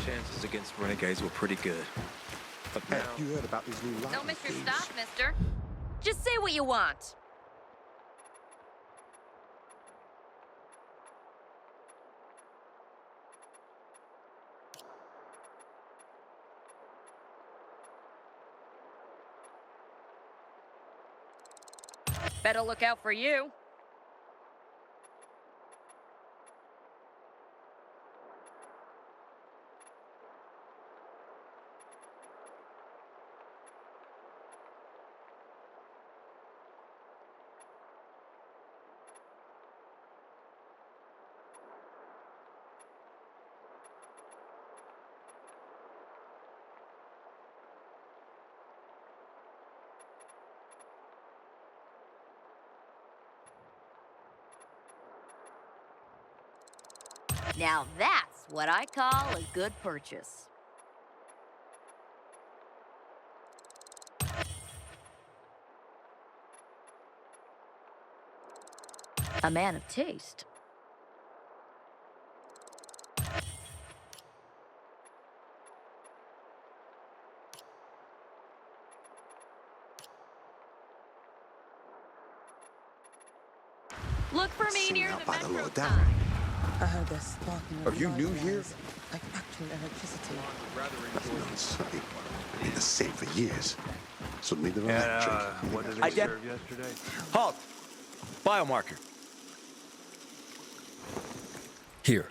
chances against renegades were pretty good. But Hey, now... you heard about these new lightning No, mister, thieves? stop, mister. Just say what you want. Better look out for you. Now that's what I call a good purchase. A man of taste. Look for me Seen near out the by the metro Lord Down. sign. I heard they're sparking. Are you new here? Like actual electricity. That's not something. Been the same for years. So neither And, electric. what did I they get- serve yesterday? Halt! Biomarker. Here.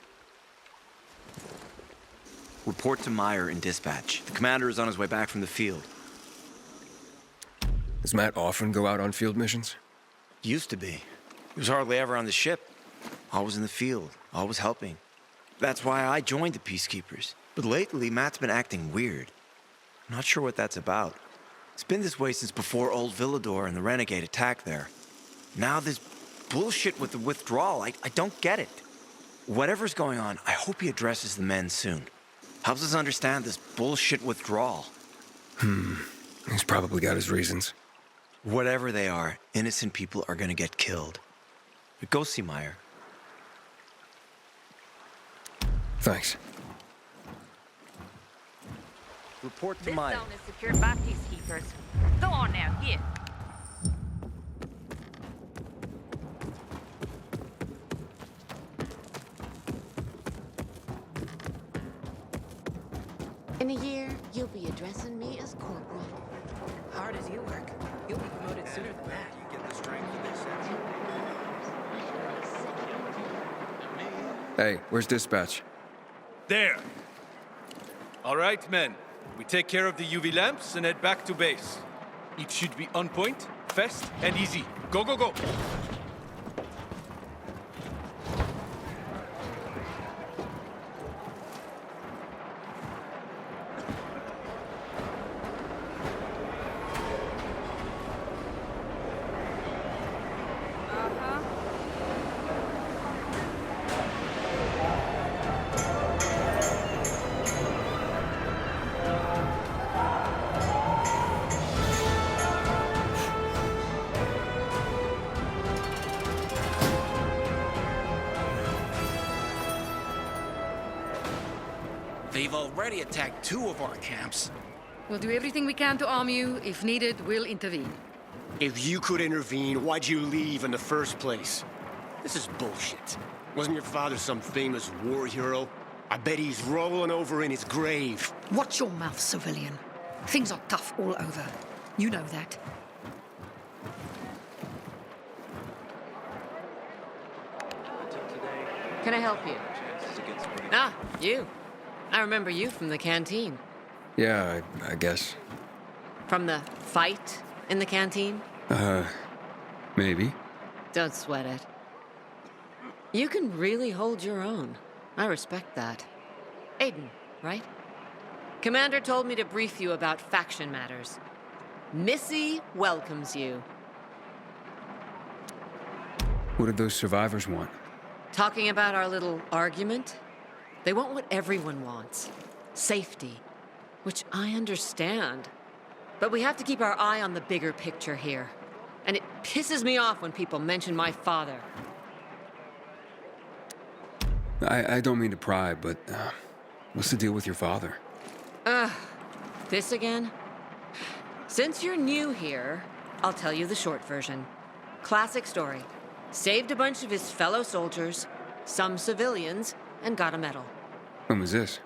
Report to Meyer in dispatch. The commander is on his way back from the field. Does Matt often go out on field missions? Used to be. He was hardly ever on the ship. Always in the field, always helping. That's why I joined the Peacekeepers. But lately, Matt's been acting weird. I'm not sure what that's about. It's been this way since before old Villador and the Renegade attack there. Now this bullshit with the withdrawal, I don't get it. Whatever's going on, I hope he addresses the men soon. Helps us understand this bullshit withdrawal. He's probably got his reasons. Whatever they are, innocent people are gonna get killed. But go see Meyer. Thanks. Report to This Meyer. zone is secured by peacekeepers. Go on now, here. In a year, you'll be addressing me as corporal. Hard as you work, you'll be promoted sooner than that. You get the strength of this action. Hey, where's dispatch? There. All right, men. We take care of the UV lamps and head back to base. It should be on point, fast, and easy. Go, go, go. They've already attacked 2 of our camps. We'll do everything we can to arm you. If needed, we'll intervene. If you could intervene, why'd you leave in the first place? This is bullshit. Wasn't your father some famous war hero? I bet he's rolling over in his grave. Watch your mouth, civilian. Things are tough all over. You know that. Can I help you? Chances against renegades. Ah, you. I remember you from the canteen. Yeah, I guess. From the fight in the canteen? Maybe. Don't sweat it. You can really hold your own. I respect that. Aiden, right? Commander told me to brief you about faction matters. Missy welcomes you. What did those survivors want? Talking about our little argument? They want what everyone wants. Safety. Which I understand. But we have to keep our eye on the bigger picture here. And it pisses me off when people mention my father. I don't mean to pry, but What's the deal with your father? This again? Since you're new here, I'll tell you the short version. Classic story. Saved a bunch of his fellow soldiers, some civilians, and got a medal. When was this?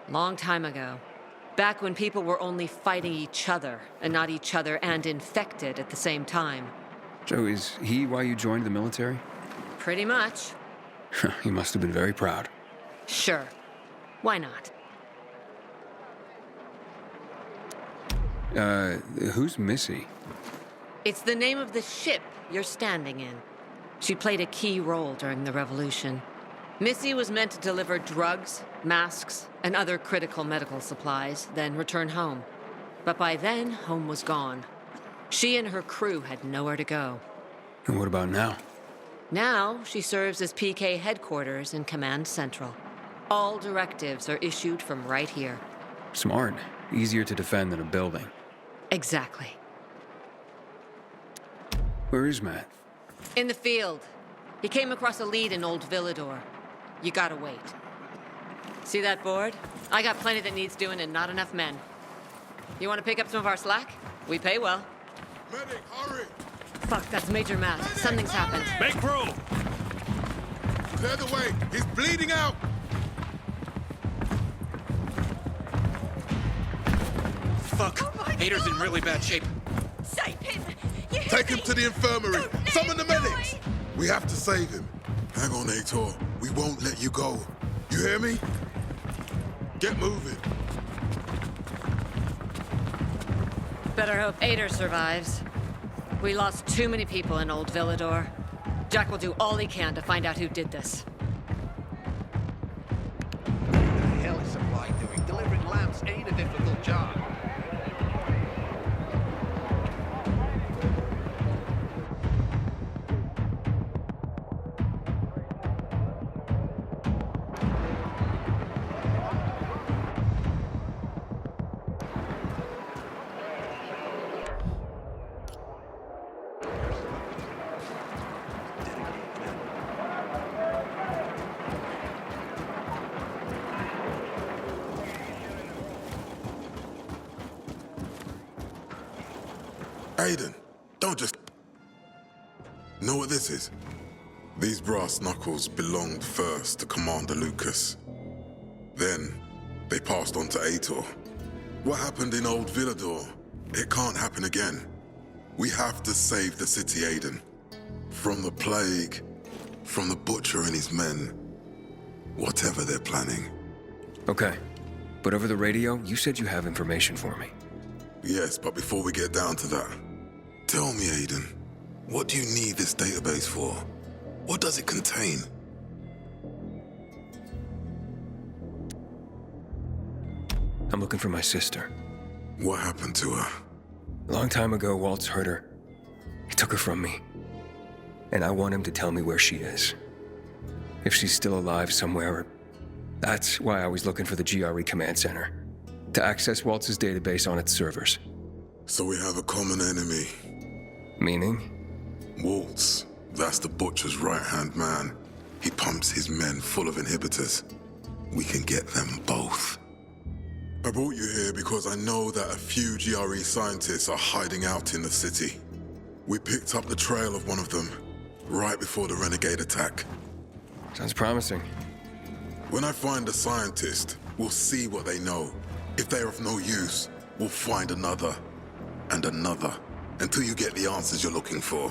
Long time ago. Back when people were only fighting each other, and not each other and infected at the same time. Joe, is he why you joined the military? Pretty much. He must have been very proud. Sure. Why not? Who's Missy? It's the name of the ship you're standing in. She played a key role during the revolution. Missy was meant to deliver drugs, masks, and other critical medical supplies, then return home. But by then, home was gone. She and her crew had nowhere to go. And what about now? Now, she serves as PK headquarters in Command Central. All directives are issued from right here. Smart. Easier to defend than a building. Exactly. Where is Matt? In the field. He came across a lead in Old Villador. You gotta wait. See that board? I got plenty that needs doing and not enough men. You wanna pick up some of our slack? We pay well. Medic, hurry! Fuck, that's Major Matt. Something's happened. Make room! Clear the way! He's bleeding out! Fuck! Hader's in really bad shape. Save him! You hear Take him me? to the infirmary! Don't let Summon the him die. medics! We have to save him. Hang on, Aitor. We won't let you go. You hear me? Get moving. Better hope Ader survives. We lost too many people in Old Villador. Jack will do all he can to find out who did this. What the hell is Supply doing? Delivering lamps ain't a difficult job. Aiden, don't just... Know what this is? These brass knuckles belonged first to Commander Lucas. Then, they passed on to Aitor. What happened in Old Villador, it can't happen again. We have to save the city, Aiden. From the plague, from the Butcher and his men. Whatever they're planning. Okay. But over the radio, you said you have information for me. Yes, but before we get down to that, tell me, Aiden, what do you need this database for? What does it contain? I'm looking for my sister. What happened to her? A long time ago, Waltz hurt her. He took her from me. And I want him to tell me where she is. If she's still alive somewhere. That's why I was looking for the GRE command center. To access Waltz's database on its servers. So we have a common enemy. Meaning? Waltz. That's the Butcher's right-hand man. He pumps his men full of inhibitors. We can get them both. I brought you here because I know that a few GRE scientists are hiding out in the city. We picked up the trail of one of them right before the Renegade attack. Sounds promising. When I find a scientist, we'll see what they know. If they're of no use, we'll find another and another until you get the answers you're looking for.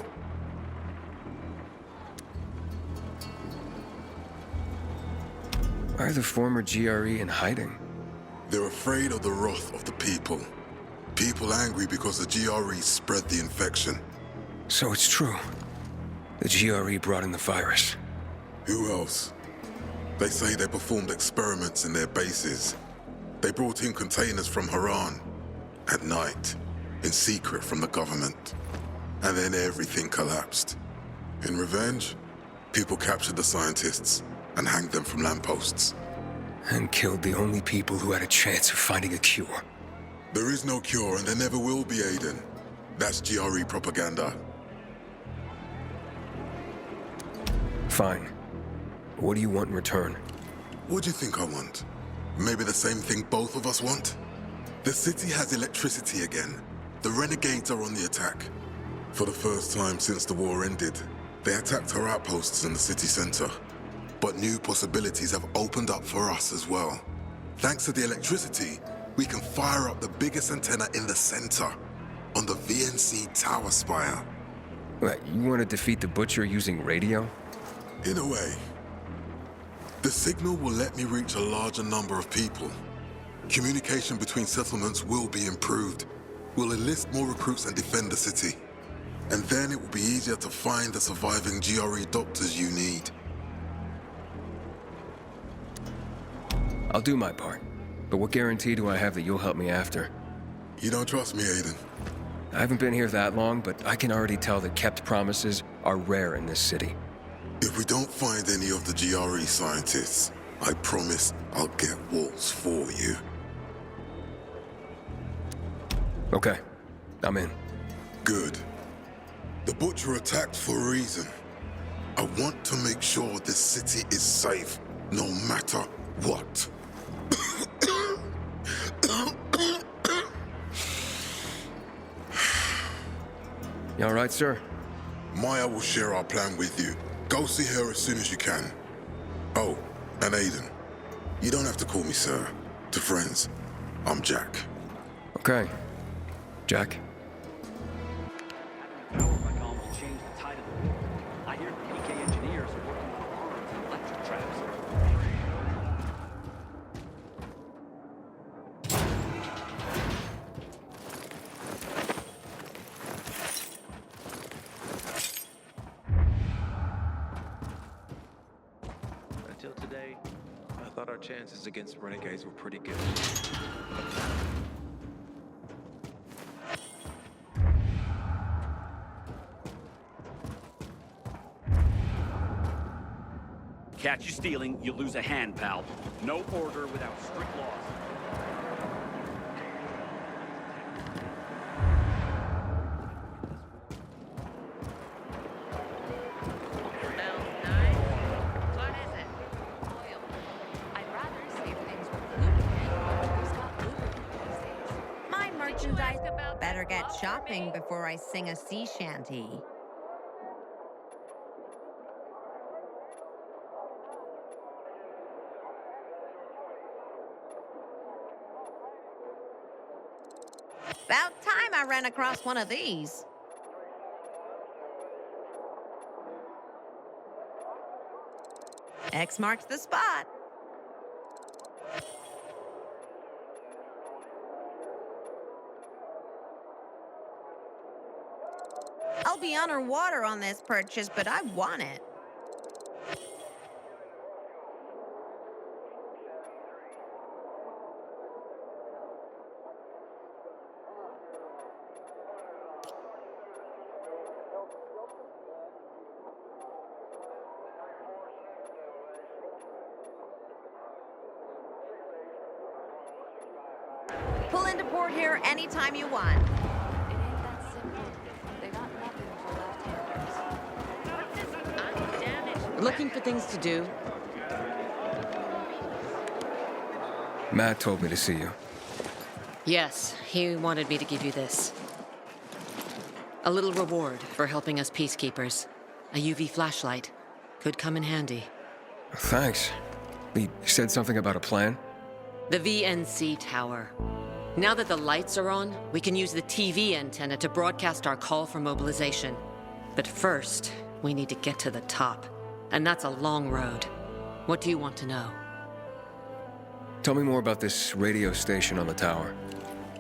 Why are the former GRE in hiding? They're afraid of the wrath of the people. People angry because the GRE spread the infection. So it's true. The GRE brought in the virus. Who else? They say they performed experiments in their bases. They brought in containers from Haran. At night. In secret from the government. And then everything collapsed. In revenge, people captured the scientists and hanged them from lampposts. And killed the only people who had a chance of finding a cure. There is no cure and there never will be, Aiden. That's GRE propaganda. Fine. What do you want in return? What do you think I want? Maybe the same thing both of us want? The city has electricity again. The renegades are on the attack. For the first time since the war ended, they attacked our outposts in the city center. But new possibilities have opened up for us as well. Thanks to the electricity, we can fire up the biggest antenna in the center, on the VNC tower spire. What, you want to defeat the Butcher using radio? In a way. The signal will let me reach a larger number of people. Communication between settlements will be improved. We'll enlist more recruits and defend the city. And then it will be easier to find the surviving GRE doctors you need. I'll do my part. But what guarantee do I have that you'll help me after? You don't trust me, Aiden? I haven't been here that long, but I can already tell that kept promises are rare in this city. If we don't find any of the GRE scientists, I promise I'll get Waltz for you. Okay, I'm in. Good. The Butcher attacked for a reason. I want to make sure this city is safe, no matter what. You all right, sir? Maya will share our plan with you. Go see her as soon as you can. Oh, and Aiden, you don't have to call me sir. To friends, I'm Jack. Okay. Jack? Until today, I thought our chances against renegades were pretty good. Catch you stealing, you lose a hand, pal. No order without strict laws. My merchandise. Better get shopping before I sing a sea shanty. About time I ran across one of these. X marks the spot. I'll be underwater on this purchase, but I want it. Pull into port here anytime you want. Looking for things to do? Matt told me to see you. Yes, he wanted me to give you this. A little reward for helping us peacekeepers. A UV flashlight. Could come in handy. Thanks. He said something about a plan? The VNC tower. Now that the lights are on, we can use the TV antenna to broadcast our call for mobilization. But first, we need to get to the top. And that's a long road. What do you want to know? Tell me more about this radio station on the tower.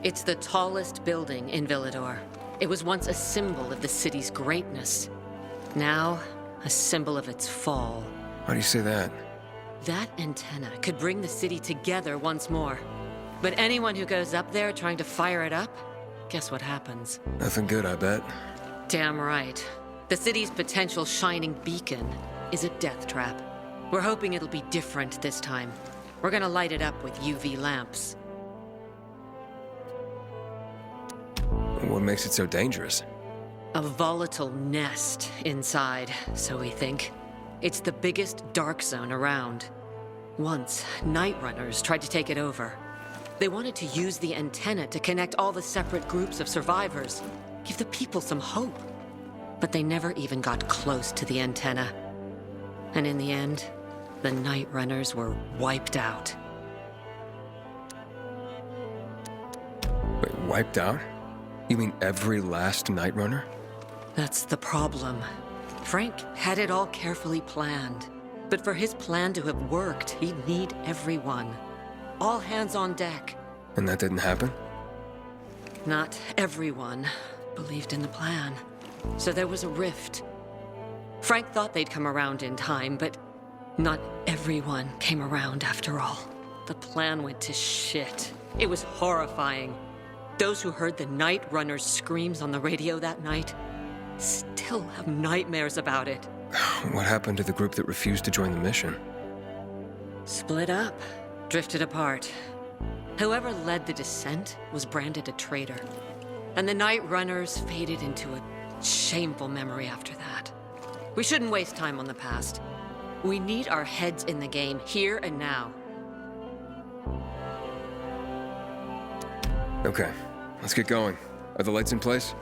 It's the tallest building in Villador. It was once a symbol of the city's greatness. Now, a symbol of its fall. Why do you say that? That antenna could bring the city together once more. But anyone who goes up there trying to fire it up, guess what happens? Nothing good, I bet. Damn right. The city's potential shining beacon is a death trap. We're hoping it'll be different this time. We're gonna light it up with UV lamps. What makes it so dangerous? A volatile nest inside, so we think. It's the biggest dark zone around. Once, Night Runners tried to take it over. They wanted to use the antenna to connect all the separate groups of survivors, give the people some hope. But they never even got close to the antenna. And in the end, the Night Runners were wiped out. Wait, wiped out? You mean every last Night Runner? That's the problem. Frank had it all carefully planned. But for his plan to have worked, he'd need everyone. All hands on deck. And that didn't happen? Not everyone believed in the plan. So there was a rift. Frank thought they'd come around in time, but not everyone came around after all. The plan went to shit. It was horrifying. Those who heard the Night Runners' screams on the radio that night still have nightmares about it. What happened to the group that refused to join the mission? Split up, drifted apart. Whoever led the descent was branded a traitor. And the Night Runners faded into a shameful memory after that. We shouldn't waste time on the past. We need our heads in the game, here and now. Okay, let's get going. Are the lights in place?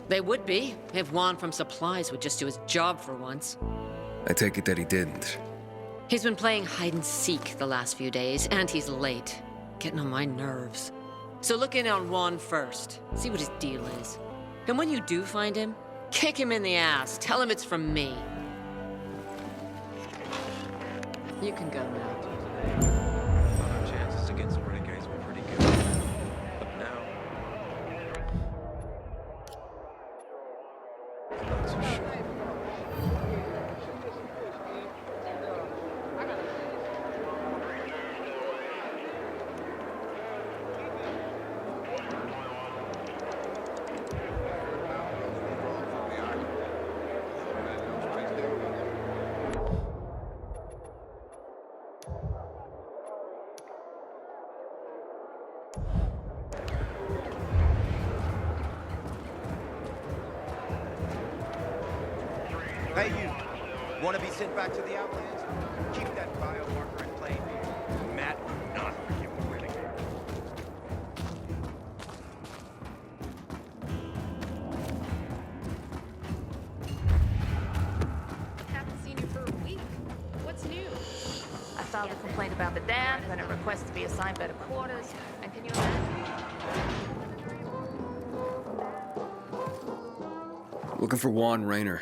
They would be, if Juan from Supplies would just do his job for once. I take it that he didn't. He's been playing hide and seek the last few days, and he's late. Getting on my nerves. So look in on Juan first. See what his deal is. And when you do find him, kick him in the ass. Tell him it's from me. You can go now. I thought our chances against the Renegades were pretty good. But now... I'm not so sure. Hey, you. Want to be sent back to the Outlands? Keep that biomarker in plain view. Matt will not forgive the renegade. Haven't seen you for a week. What's new? I filed a complaint about the dam, then a request to be assigned better quarters. And can you imagine? Looking for Juan Raynor.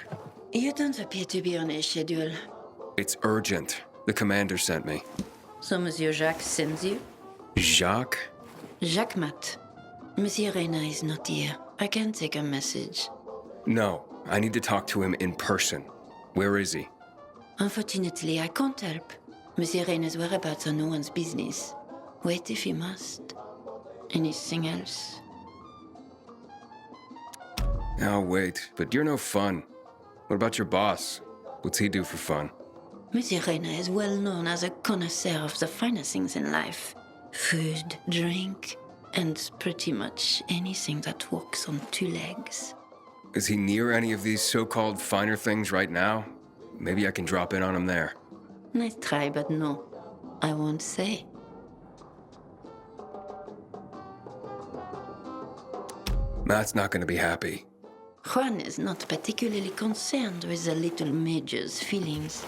You don't appear to be on a schedule. It's urgent. The commander sent me. So Monsieur Jacques sends you? Jacques? Jacques Mat. Monsieur Reyna is not here. I can take a message. No, I need to talk to him in person. Where is he? Unfortunately, I can't help. Monsieur Reyna's whereabouts are no one's business. Wait if you must. Anything else? I'll wait, but you're no fun. What about your boss? What's he do for fun? Monsieur Reyna is well known as a connoisseur of the finer things in life. Food, drink, and pretty much anything that walks on two legs. Is he near any of these so-called finer things right now? Maybe I can drop in on him there. Nice try, but no. I won't say. Matt's not gonna be happy. Juan is not particularly concerned with the little major's feelings.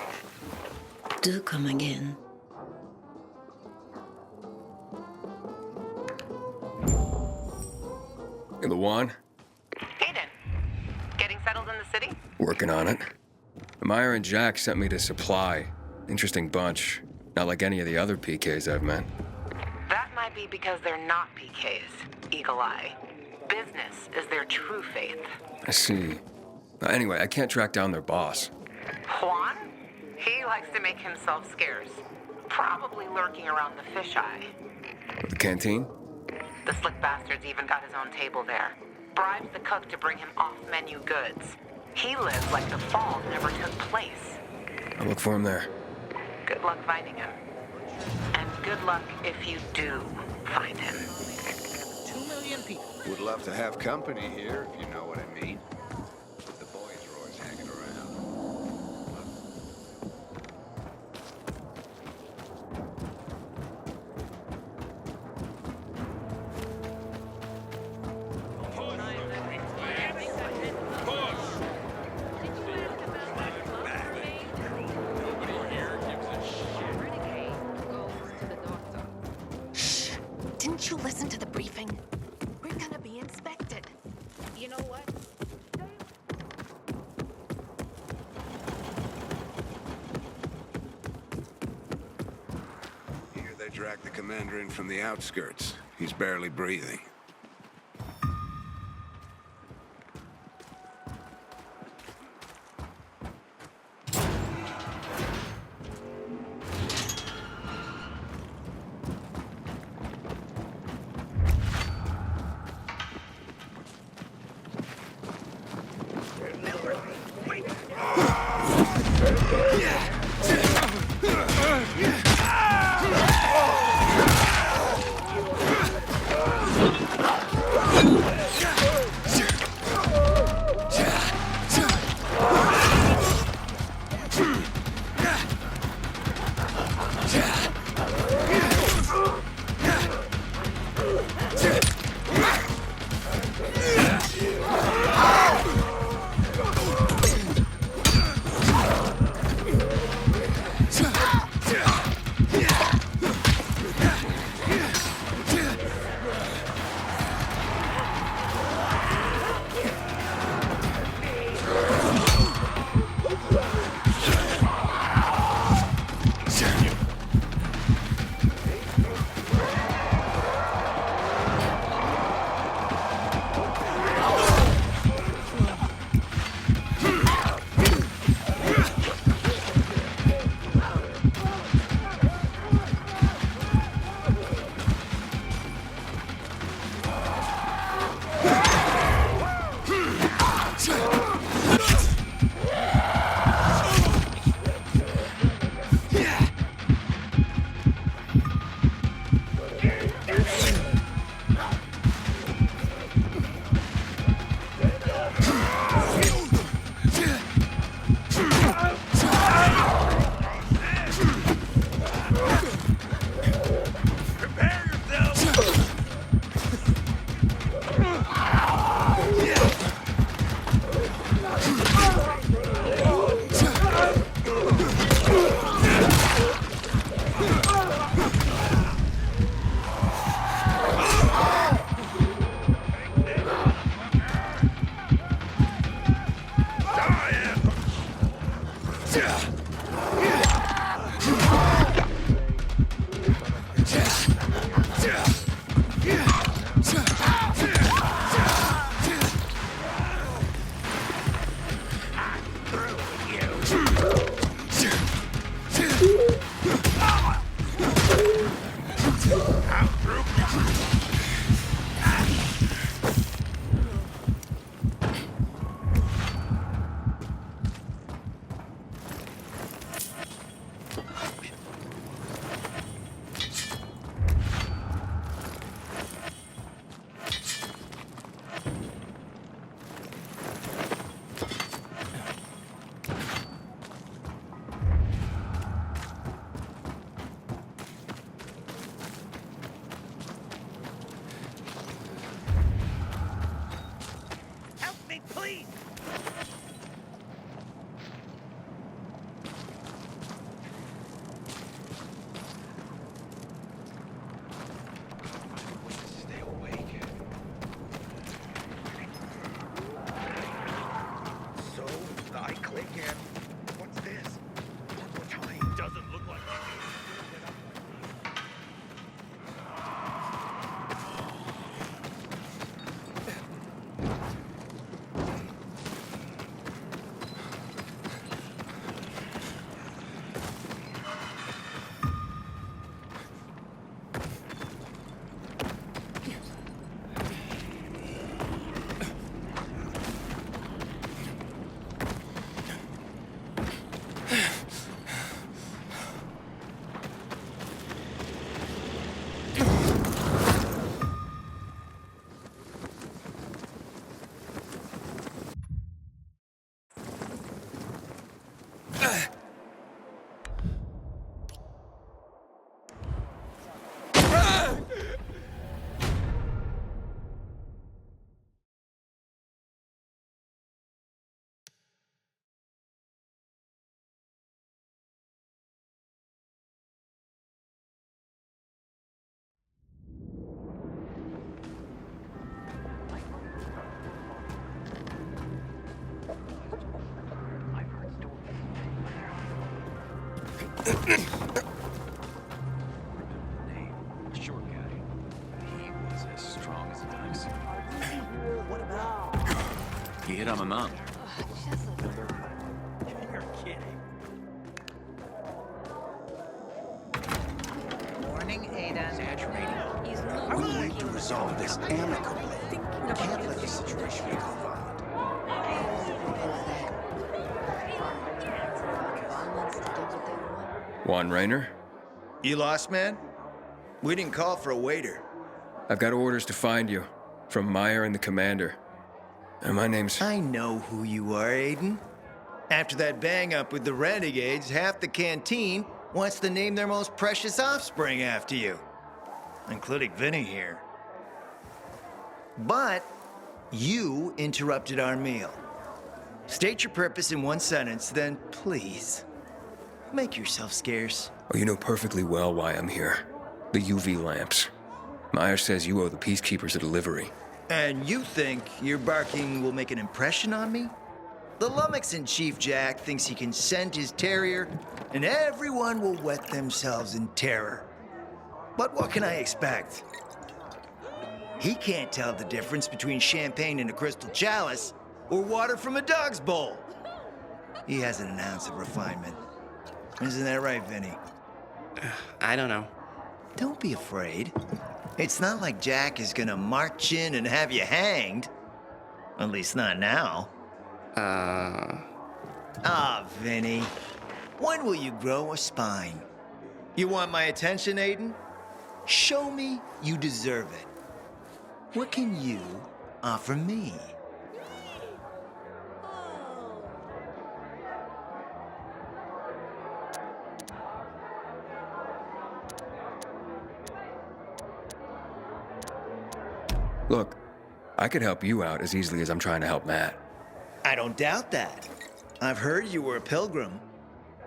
Do come again. The Juan? Hayden, getting settled in the city? Working on it. Meyer and Jack sent me to Supply. Interesting bunch. Not like any of the other PKs I've met. That might be because they're not PKs, Eagle Eye. Business is their true faith. I see. Anyway, I can't track down their boss. Juan? He likes to make himself scarce. Probably lurking around the fisheye. The canteen? The slick bastard's even got his own table there. Bribes the cook to bring him off-menu goods. He lives like the fall never took place. I'll look for him there. Good luck finding him. And good luck if you do find him. 2 million people. Would love to have company here, if you know what I mean. The boys are always hanging around. Didn't you listen to the briefing? We're gonna be inspected. You know what? Here they dragged the commander in from the outskirts. He's barely breathing. Short guy. He was as strong as an ox. What about? He hit on my mom. You're kidding. Morning, Aiden. We need to resolve this amicably. Can't let the situation become violent. Juan Raynor? You lost, man? We didn't call for a waiter. I've got orders to find you. From Meyer and the commander. And my name's... I know who you are, Aiden. After that bang-up with the Renegades, half the canteen wants to name their most precious offspring after you. Including Vinny here. But you interrupted our meal. State your purpose in one sentence, then please, make yourself scarce. Oh, you know perfectly well why I'm here. The UV lamps. Meyer says you owe the Peacekeepers a delivery. And you think your barking will make an impression on me? The Lummoxan Chief Jack thinks he can send his terrier, and everyone will wet themselves in terror. But what can I expect? He can't tell the difference between champagne in a crystal chalice or water from a dog's bowl. He hasn't an ounce of refinement. Isn't that right, Vinny? I don't know. Don't be afraid. It's not like Jack is gonna march in and have you hanged. At least not now. Vinny. When will you grow a spine? You want my attention, Aiden? Show me you deserve it. What can you offer me? Look, I could help you out as easily as I'm trying to help Matt. I don't doubt that. I've heard you were a pilgrim.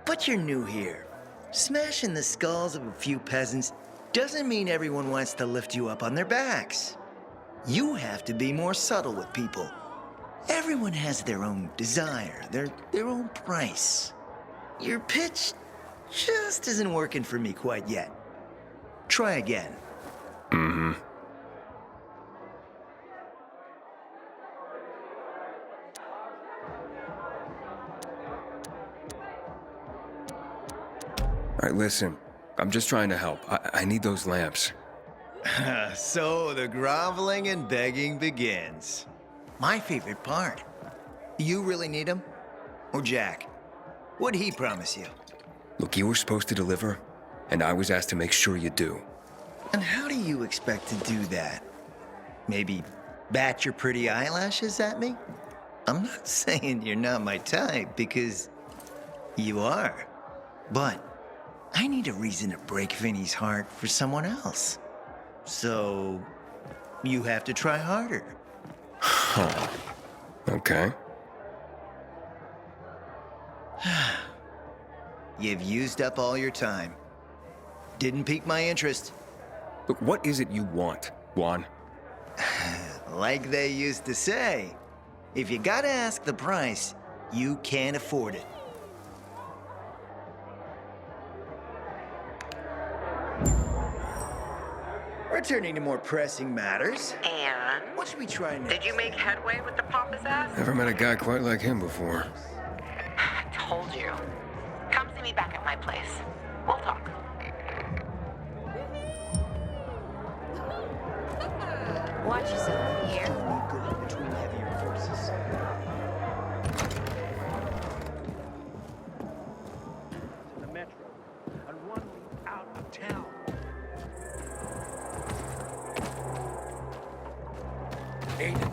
But you're new here. Smashing the skulls of a few peasants doesn't mean everyone wants to lift you up on their backs. You have to be more subtle with people. Everyone has their own desire, their own price. Your pitch just isn't working for me quite yet. Try again. Mm-hmm. All right, listen. I'm just trying to help. I need those lamps. So the groveling and begging begins. My favorite part. You really need them? Or Jack? What'd he promise you? Look, you were supposed to deliver, and I was asked to make sure you do. And how do you expect to do that? Maybe bat your pretty eyelashes at me? I'm not saying you're not my type, because you are. But I need a reason to break Vinny's heart for someone else. So you have to try harder. Huh. Okay. You've used up all your time. Didn't pique my interest. Look, what is it you want, Juan? Like they used to say, if you gotta ask the price, you can't afford it. Returning to more pressing matters. And? What should we try next? Did you make headway with the pompous ass? Never met a guy quite like him before. I told you. Come see me back at my place. We'll talk. Watch yourself here. Good between heavier forces. In the metro, and one out of town. Aiden,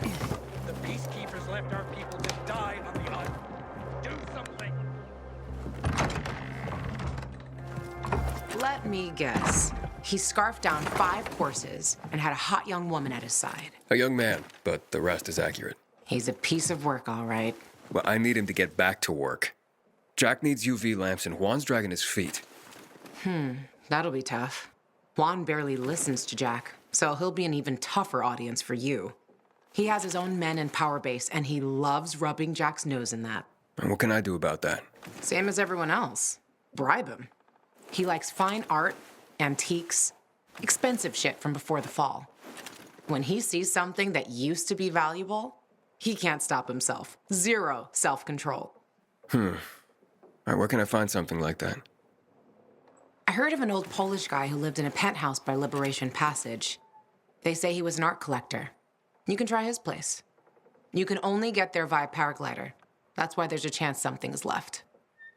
the peacekeepers left our people to die on the island. Do something. Let me guess. He scarfed down 5 horses and had a hot young woman at his side. A young man, but the rest is accurate. He's a piece of work, all right. Well, I need him to get back to work. Jack needs UV lamps, and Juan's dragging his feet. That'll be tough. Juan barely listens to Jack, so he'll be an even tougher audience for you. He has his own men and power base, and he loves rubbing Jack's nose in that. And what can I do about that? Same as everyone else. Bribe him. He likes fine art, antiques, expensive shit from before the fall. When he sees something that used to be valuable, he can't stop himself. Zero self-control. All right, where can I find something like that? I heard of an old Polish guy who lived in a penthouse by Liberation Passage. They say he was an art collector. You can try his place. You can only get there via paraglider. That's why there's a chance something is left.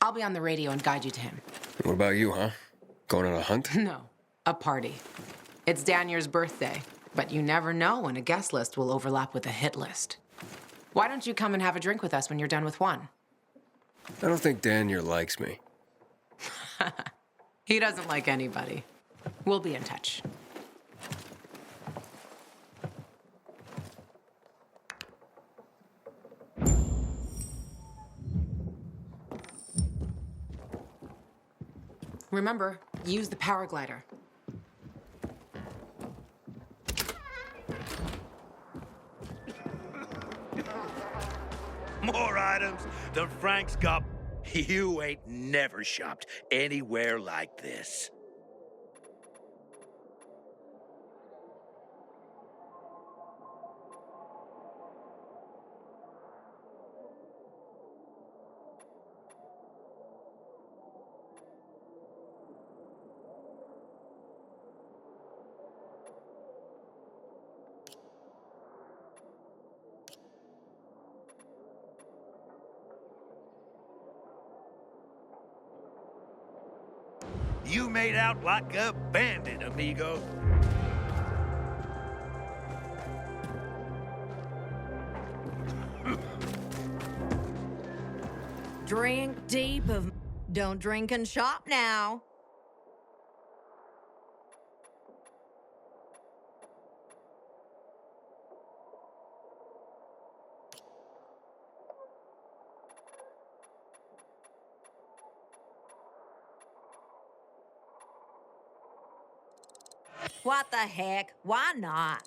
I'll be on the radio and guide you to him. What about you, huh? Going on a hunt? No, a party. It's Danier's birthday, but you never know when a guest list will overlap with a hit list. Why don't you come and have a drink with us when you're done with one? I don't think Danier likes me. He doesn't like anybody. We'll be in touch. Remember, use the paraglider. More items than Frank's got. You ain't never shopped anywhere like this. You made out like a bandit, amigo. Drink deep of... Don't drink and shop now. What the heck? Why not?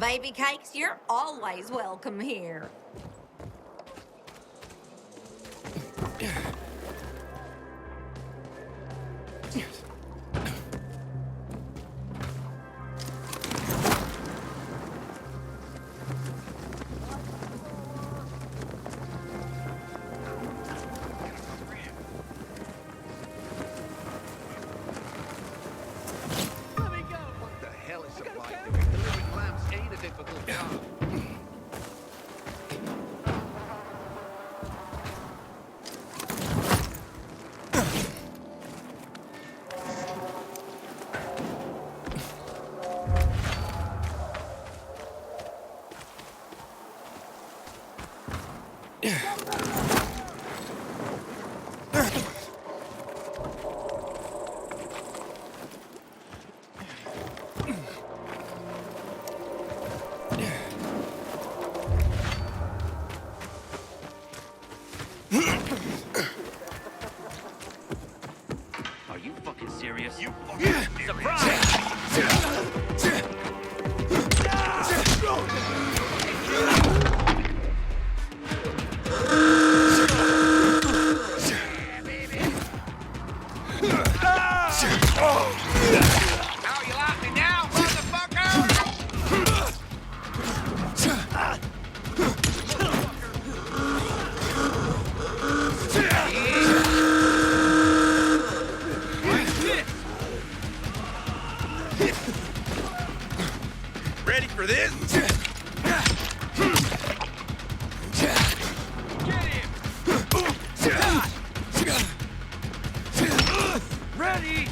Baby cakes, you're always welcome here. What the hell is supply doing? Delivering lamps ain't a difficult job. Are you fucking serious? You fucking surprise! How you like me now, motherfucker? Ready for this? Ready?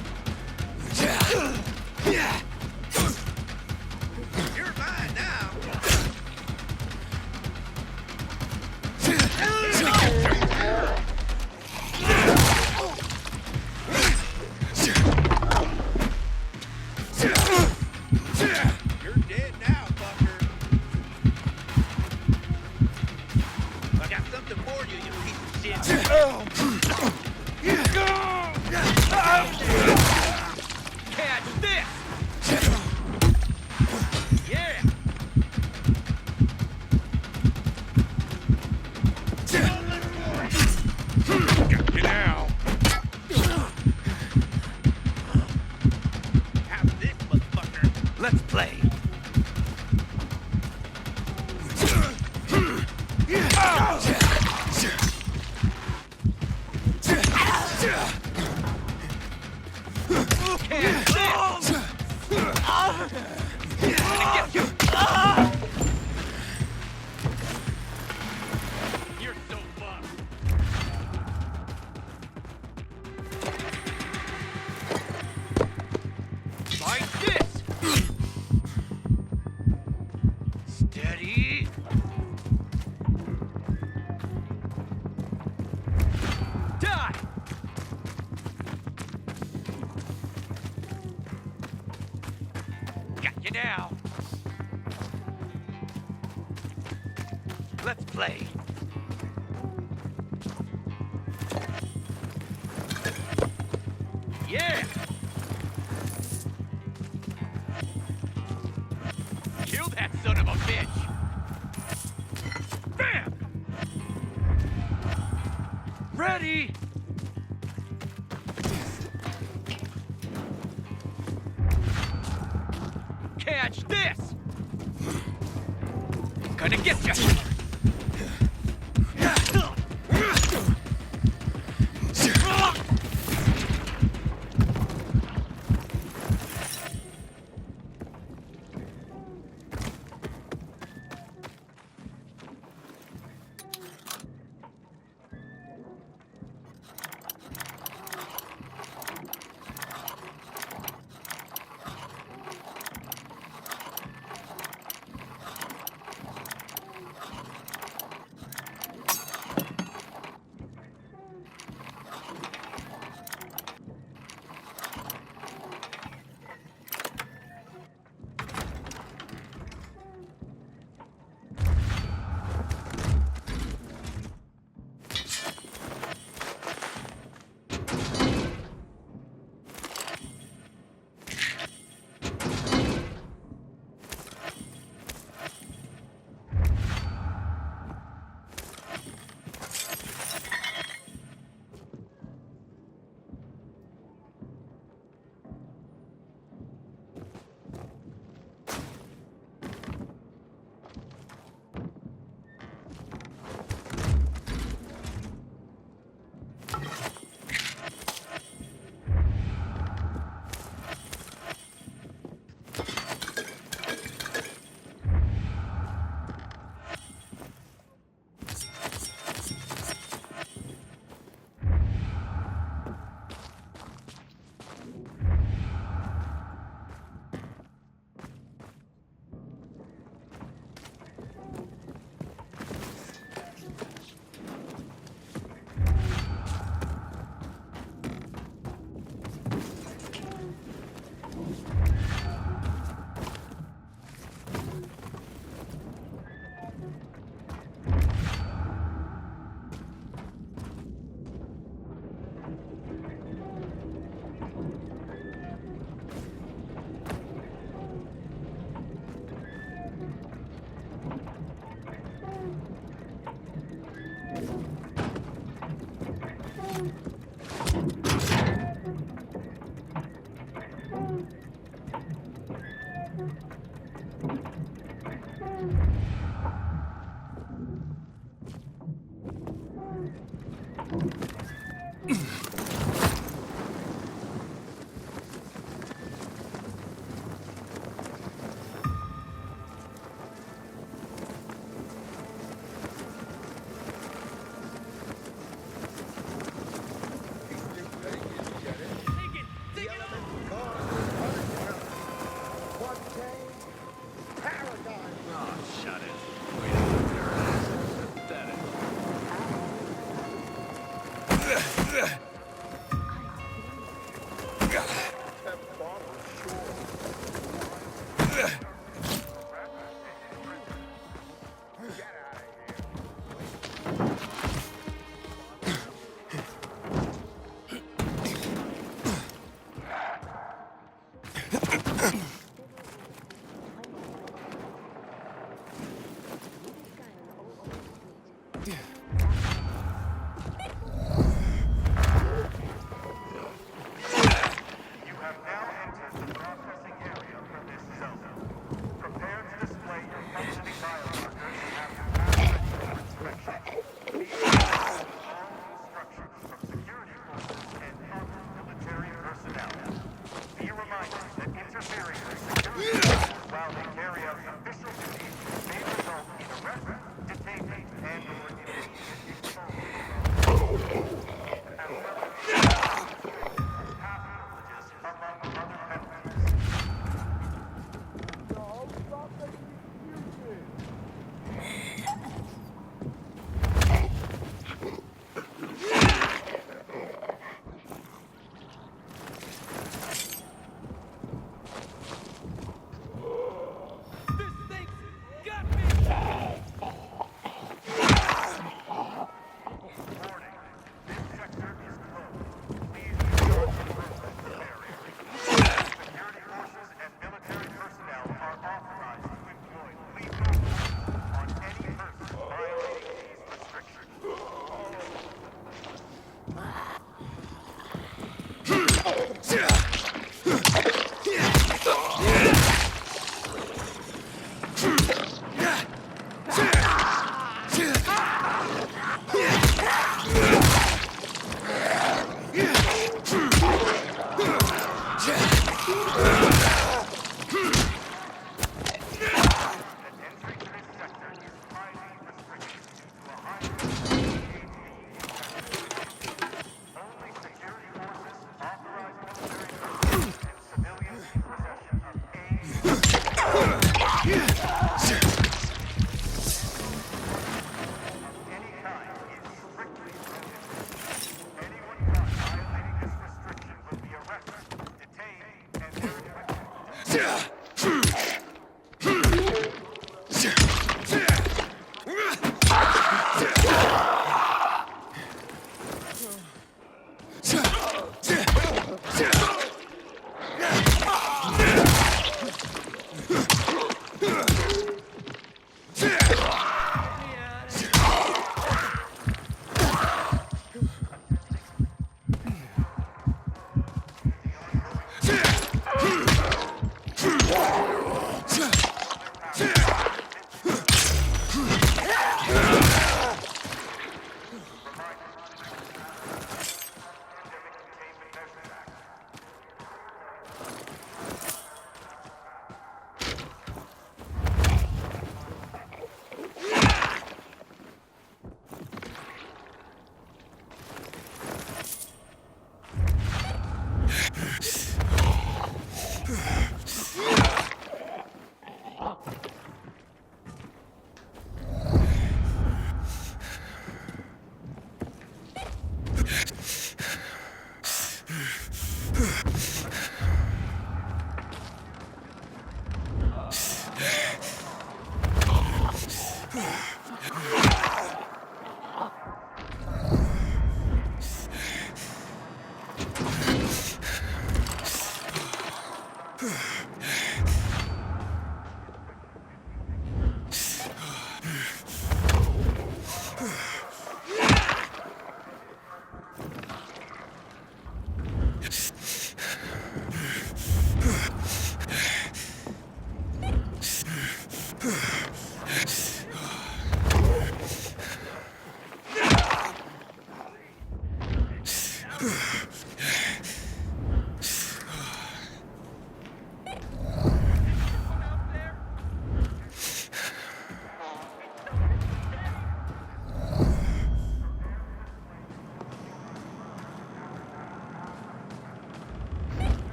You're mine now. You're dead now, fucker. play. You're so buff. Like this. Steady. Die. Got you now. Let's play. Yeah! Kill that son of a bitch! Bam! Ready! Catch this! Gonna get you!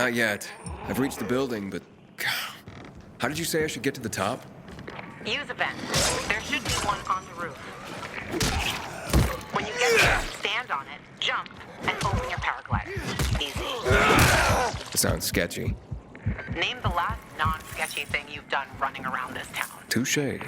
Not yet. I've reached the building, but... How did you say I should get to the top? Use a vent. There should be one on the roof. When you get there, stand on it, jump, and open your paraglider. Easy. Sounds sketchy. Name the last non-sketchy thing you've done running around this town. Touché.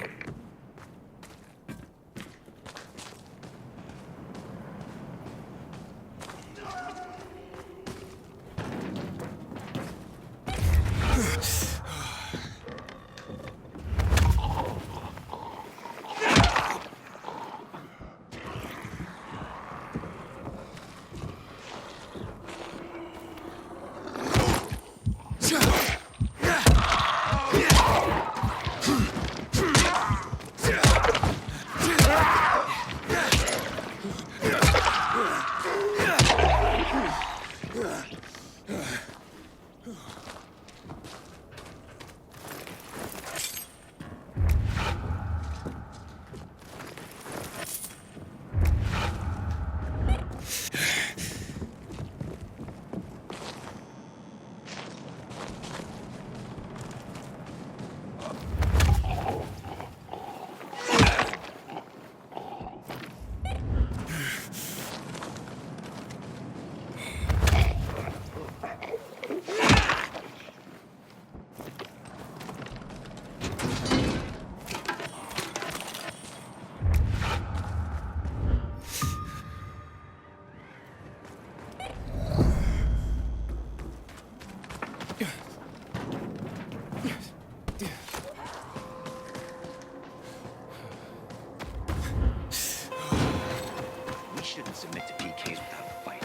submit to PKs without a fight.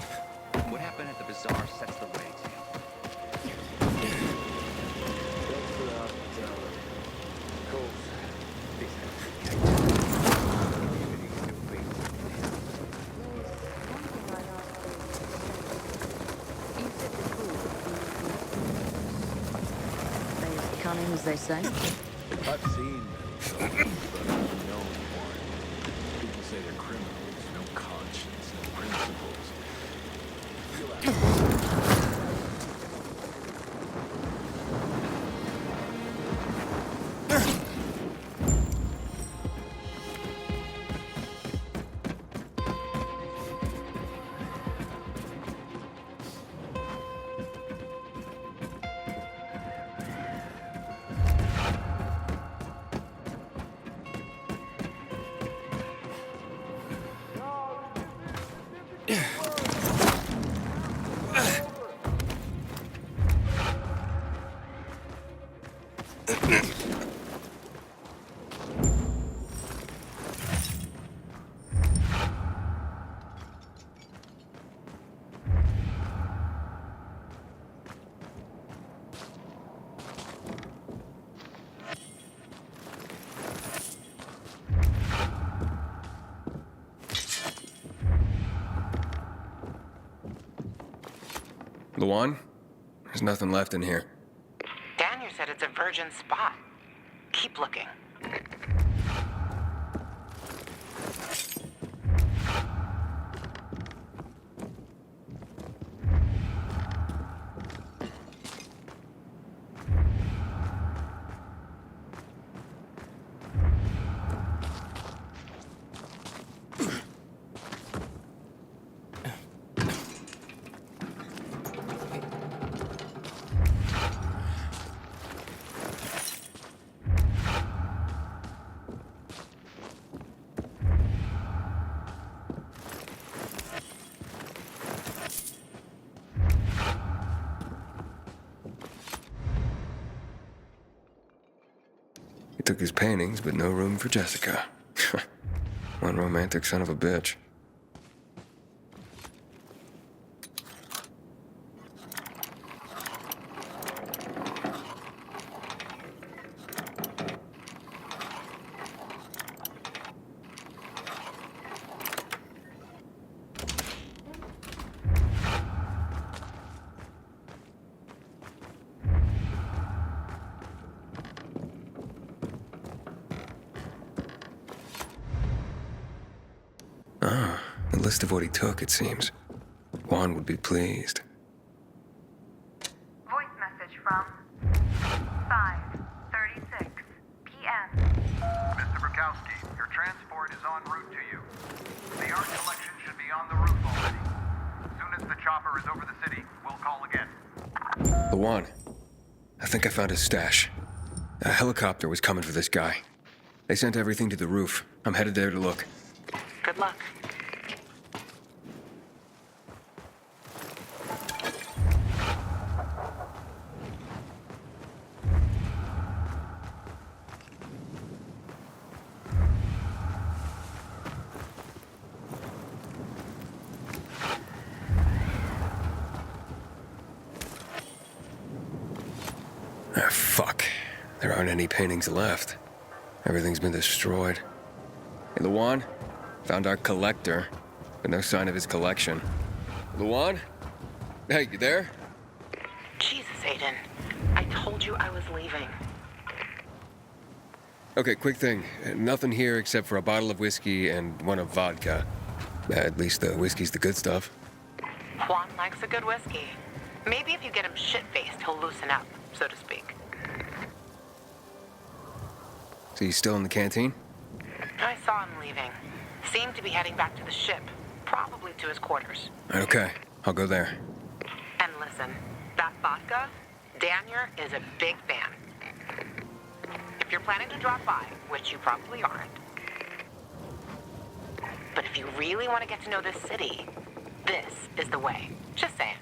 What happened at the bazaar sets the right example. Cunning, as they say. I've seen them, but I don't know one. People say they're criminals, no conscience, no principles. Luan? There's nothing left in here. Daniel said it's a virgin spot. Keep looking. He took his paintings, but no room for Jessica. One romantic son of a bitch. Ah, a list of what he took, it seems. Juan would be pleased. Voice message from 5:36 p.m. Mr. Bukowski, your transport is en route to you. The art collection should be on the roof already. As soon as the chopper is over the city, we'll call again. Luan, I think I found his stash. A helicopter was coming for this guy. They sent everything to the roof. I'm headed there to look. Good luck. Ah, fuck. There aren't any paintings left. Everything's been destroyed. Hey, Luan? Found our collector, but no sign of his collection. Luan? Hey, you there? Jesus, Aiden. I told you I was leaving. Okay, quick thing. Nothing here except for a bottle of whiskey and one of vodka. At least the whiskey's the good stuff. Juan likes a good whiskey. Maybe if you get him shit-faced, he'll loosen up, so to speak. So he's still in the canteen? I saw him leaving. Seemed to be heading back to the ship, probably to his quarters. Okay, I'll go there. And listen, that vodka, Daniel is a big fan. If you're planning to drop by, which you probably aren't, but if you really want to get to know this city, this is the way. Just saying.